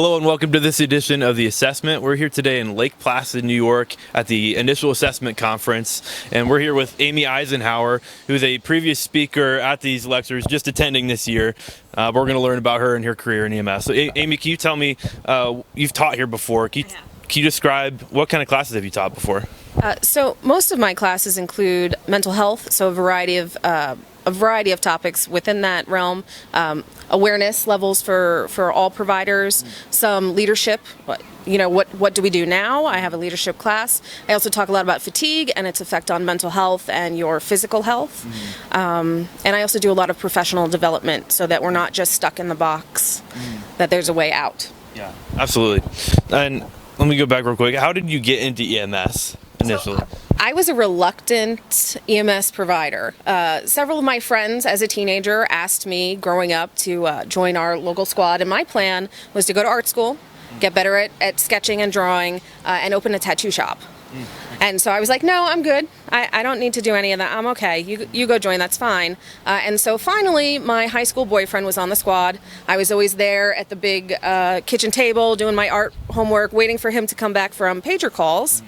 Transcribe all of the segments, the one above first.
Hello and welcome to this edition of The Assessment. We're here today in Lake Placid, New York at the Initial Assessment Conference, and we're here with Amy Eisenhauer, who's a previous speaker at these lectures, just attending this year. But we're going to learn about her and her career in EMS. So Amy, can you tell me, you've taught here before, can you describe what kind of classes have you taught before? So most of my classes include mental health, so a variety of topics within that realm, awareness levels for all providers, some leadership. What do we do now? I have a leadership class. I also talk a lot about fatigue and its effect on mental health and your physical health. And I also do a lot of professional development so that we're not just stuck in the box, that there's a way out. Yeah, absolutely. And let me go back real quick. How did you get into EMS initially? So, I was a reluctant EMS provider. Several of my friends as a teenager asked me growing up to join our local squad, and my plan was to go to art school, get better at sketching and drawing, and open a tattoo shop. And so I was like, no, I'm good. I don't need to do any of that. I'm okay. You go join, that's fine. And so finally, my high school boyfriend was on the squad. I was always there at the big kitchen table doing my art homework, waiting for him to come back from pager calls.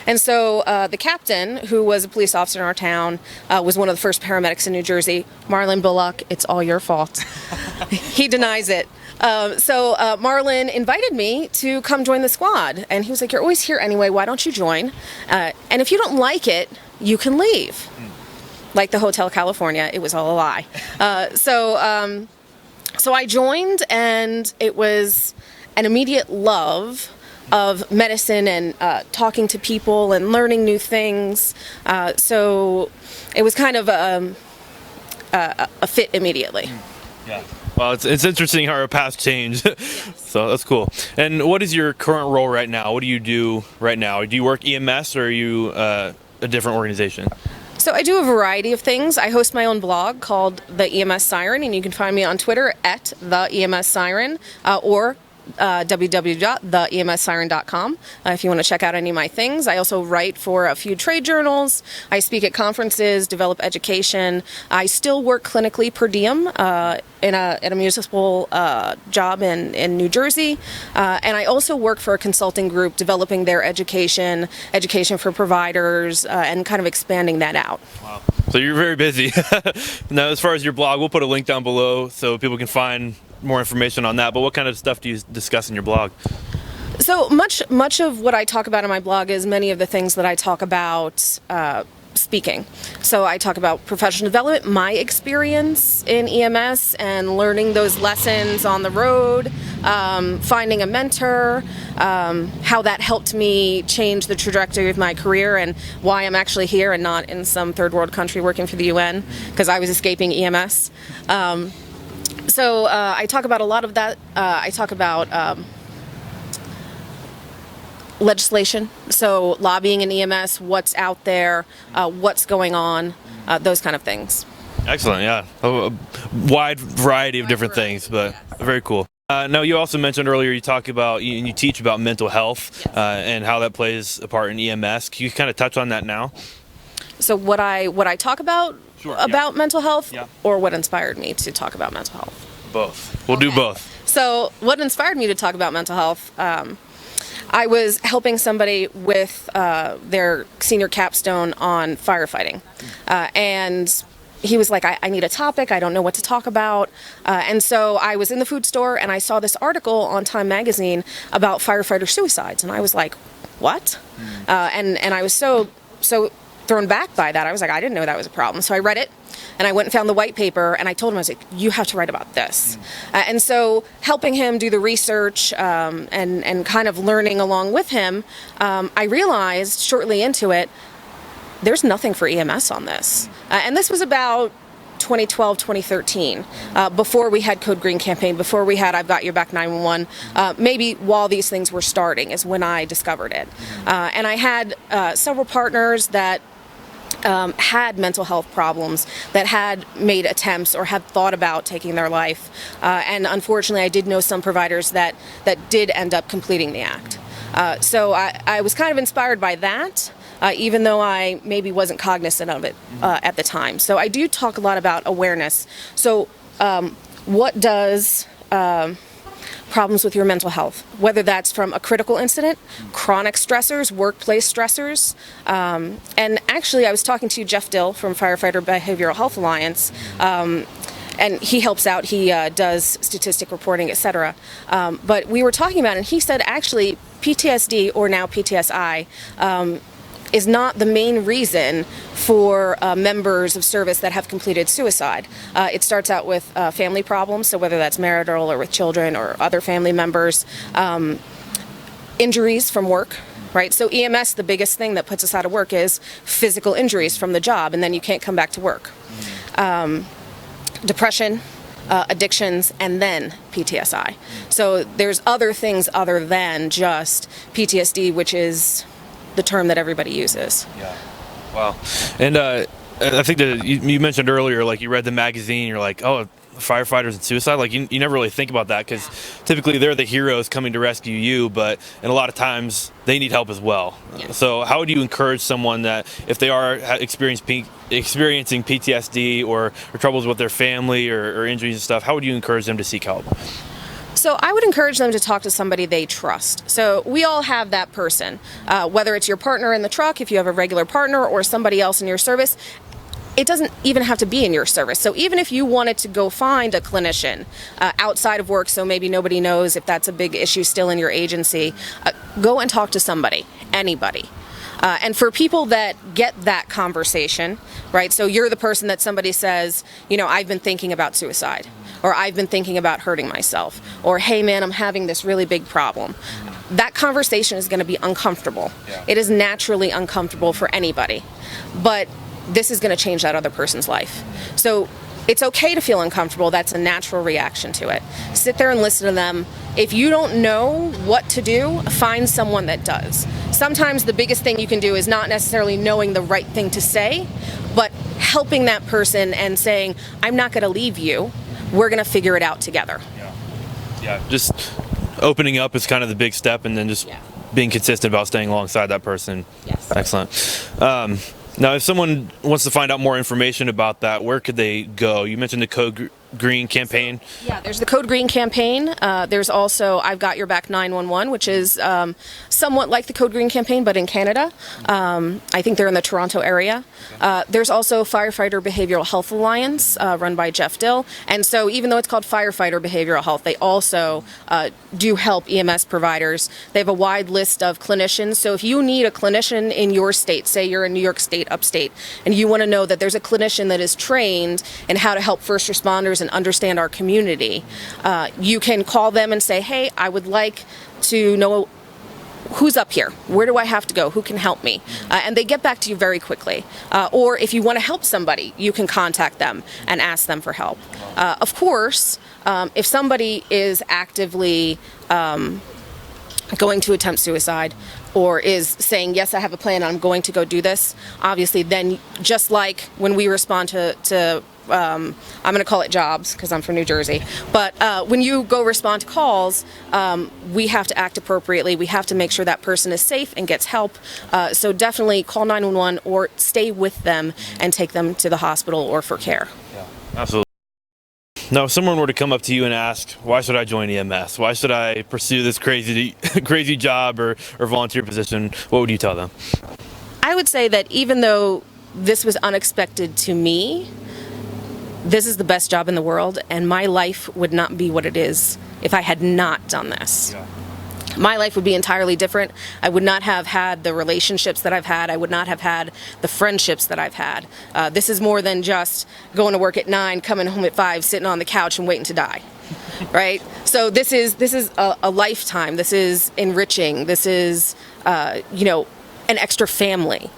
And so the captain, who was a police officer in our town, was one of the first paramedics in New Jersey. Marlon Bullock, it's all your fault. He denies it. So Marlon invited me to come join the squad, and he was like, you're always here anyway, why don't you join? And if you don't like it, you can leave. Like the Hotel California, it was all a lie. So I joined, and it was an immediate love of medicine and talking to people and learning new things. So it was kind of a fit immediately. Yeah. Well, it's interesting how our paths change. Yes. So that's cool. And what is your current role right now? What do you do right now? Do you work EMS, or are you a different organization? So I do a variety of things. I host my own blog called The EMS Siren, and you can find me on Twitter at The EMS Siren or www.theemssiren.com if you want to check out any of my things. I also write for a few trade journals. I speak at conferences, develop education. I still work clinically per diem in a municipal job in New Jersey. And I also work for a consulting group developing their education for providers, and kind of expanding that out. Wow. So you're very busy. Now, as far as your blog, we'll put a link down below so people can find more information on that. But what kind of stuff do you discuss in your blog? So much of what I talk about in my blog is many of the things that I talk about speaking. So I talk about professional development, my experience in EMS and learning those lessons on the road, finding a mentor, how that helped me change the trajectory of my career, and why I'm actually here and not in some third world country working for the UN, because I was escaping EMS. So I talk about a lot of that. I talk about legislation, so lobbying in EMS, what's out there, what's going on, those kind of things. Excellent, yeah. A wide variety of different things, but very cool. Now, you also mentioned earlier you talk about and you teach about mental health, yes, and how that plays a part in EMS. Can you kind of touch on that now? So what I talk about? Sure, about mental health, yeah, or what inspired me to talk about mental health? Both. We'll do both. So what inspired me to talk about mental health? I was helping somebody with their senior capstone on firefighting, and he was like, I need a topic, I don't know what to talk about. And so I was in the food store, and I saw this article on Time magazine about firefighter suicides, and I was like, what? And I was so thrown back by that. I was like, I didn't know that was a problem. So I read it, and I went and found the white paper, and I told him, I was like, you have to write about this. And so helping him do the research, and kind of learning along with him, I realized shortly into it, there's nothing for EMS on this. And this was about 2012, 2013, before we had Code Green campaign, before we had I've Got Your Back 911, maybe while these things were starting is when I discovered it. And I had several partners that had mental health problems, that had made attempts or had thought about taking their life. And unfortunately, I did know some providers that did end up completing the act. So I was kind of inspired by that. Even though I maybe wasn't cognizant of it at the time. So I do talk a lot about awareness. So what does problems with your mental health, whether that's from a critical incident, chronic stressors, workplace stressors. And actually, I was talking to Jeff Dill from Firefighter Behavioral Health Alliance, and he helps out. He does statistic reporting, etc. But we were talking about it, and he said actually PTSD, or now PTSI, is not the main reason for members of service that have completed suicide. It starts out with family problems, so whether that's marital or with children or other family members, injuries from work, right? So EMS, the biggest thing that puts us out of work is physical injuries from the job, and then you can't come back to work. Depression, addictions, and then PTSI. So there's other things other than just PTSD, which is the term that everybody uses. Yeah. Wow. And I think that you mentioned earlier, like you read the magazine, you're like, oh, firefighters and suicide. Like you never really think about that, because typically they're the heroes coming to rescue you, and a lot of times they need help as well. Yeah. So how would you encourage someone that if they are experiencing PTSD or troubles with their family or injuries and stuff, how would you encourage them to seek help? So I would encourage them to talk to somebody they trust. So we all have that person, whether it's your partner in the truck, if you have a regular partner, or somebody else in your service. It doesn't even have to be in your service. So even if you wanted to go find a clinician outside of work, so maybe nobody knows if that's a big issue still in your agency, go and talk to somebody, anybody. And for people that get that conversation, right, so you're the person that somebody says, I've been thinking about suicide, or I've been thinking about hurting myself, or hey man, I'm having this really big problem. That conversation is going to be uncomfortable. Yeah. It is naturally uncomfortable for anybody, but this is going to change that other person's life. So it's okay to feel uncomfortable. That's a natural reaction to it. Sit there and listen to them. If you don't know what to do, find someone that does. Sometimes the biggest thing you can do is not necessarily knowing the right thing to say, but helping that person and saying, I'm not going to leave you. We're going to figure it out together. Yeah. Just opening up is kind of the big step, and then just being consistent about staying alongside that person. Yes. Excellent. Now, if someone wants to find out more information about that, where could they go? You mentioned the Code Green campaign. Yeah, there's the Code Green campaign. There's also I've Got Your Back 911, which is somewhat like the Code Green campaign, but in Canada. I think they're in the Toronto area. There's also Firefighter Behavioral Health Alliance, run by Jeff Dill. And so even though it's called Firefighter Behavioral Health, they also do help EMS providers. They have a wide list of clinicians. So if you need a clinician in your state, say you're in New York State, upstate, and you want to know that there's a clinician that is trained in how to help first responders and understand our community, you can call them and say, hey, I would like to know who's up here, where do I have to go, who can help me, and they get back to you very quickly. Or if you want to help somebody, you can contact them and ask them for help. Of course, if somebody is actively going to attempt suicide, or is saying, yes, I have a plan, I'm going to go do this, obviously then, just like when we respond to I'm going to call it jobs because I'm from New Jersey, but when you go respond to calls, we have to act appropriately. We have to make sure that person is safe and gets help. So definitely call 911 or stay with them and take them to the hospital or for care. Yeah, absolutely. Now, if someone were to come up to you and ask, why should I join EMS? Why should I pursue this crazy job or volunteer position? What would you tell them? I would say that even though this was unexpected to me, this is the best job in the world, and my life would not be what it is if I had not done this. Yeah. My life would be entirely different. I would not have had the relationships that I've had. I would not have had the friendships that I've had. This is more than just going to work at 9, coming home at 5, sitting on the couch and waiting to die, right? So this is a lifetime. This is enriching. This is, an extra family.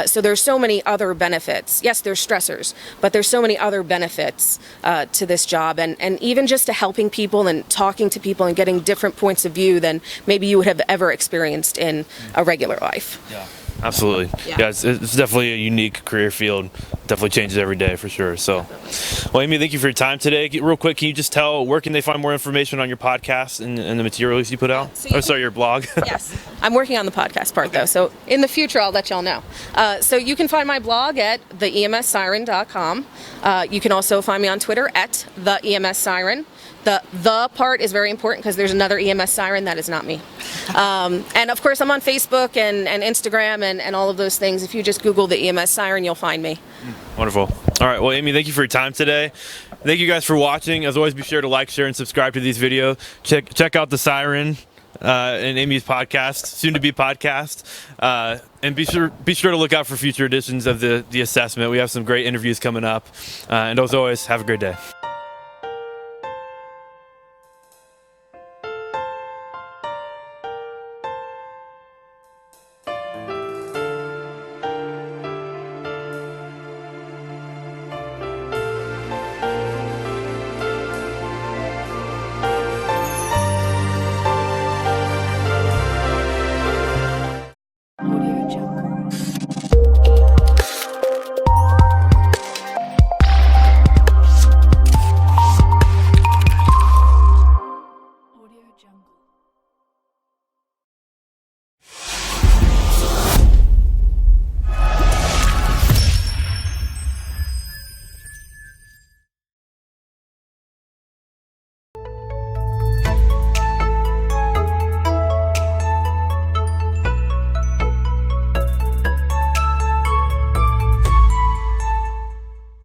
So there's so many other benefits. Yes, there's stressors, but there's so many other benefits to this job, and even just to helping people and talking to people and getting different points of view than maybe you would have ever experienced in a regular life. Yeah. Absolutely. Yeah, it's definitely a unique career field. Definitely changes every day for sure. So, well, Amy, thank you for your time today. Real quick, can you just tell where can they find more information on your podcast and the materials you put out? Your blog. Yes, I'm working on the podcast part though. So in the future, I'll let y'all know. So you can find my blog at theemssiren.com. You can also find me on Twitter at theemssiren. The part is very important because there's another EMS siren that is not me. And of course, I'm on Facebook and Instagram and all of those things. If you just Google the EMS siren, you'll find me. Wonderful. All right. Well, Amy, thank you for your time today. Thank you guys for watching. As always, be sure to like, share, and subscribe to these videos. Check out the siren and Amy's podcast, soon to be podcast, and be sure to look out for future editions of the assessment. We have some great interviews coming up, and as always, have a great day.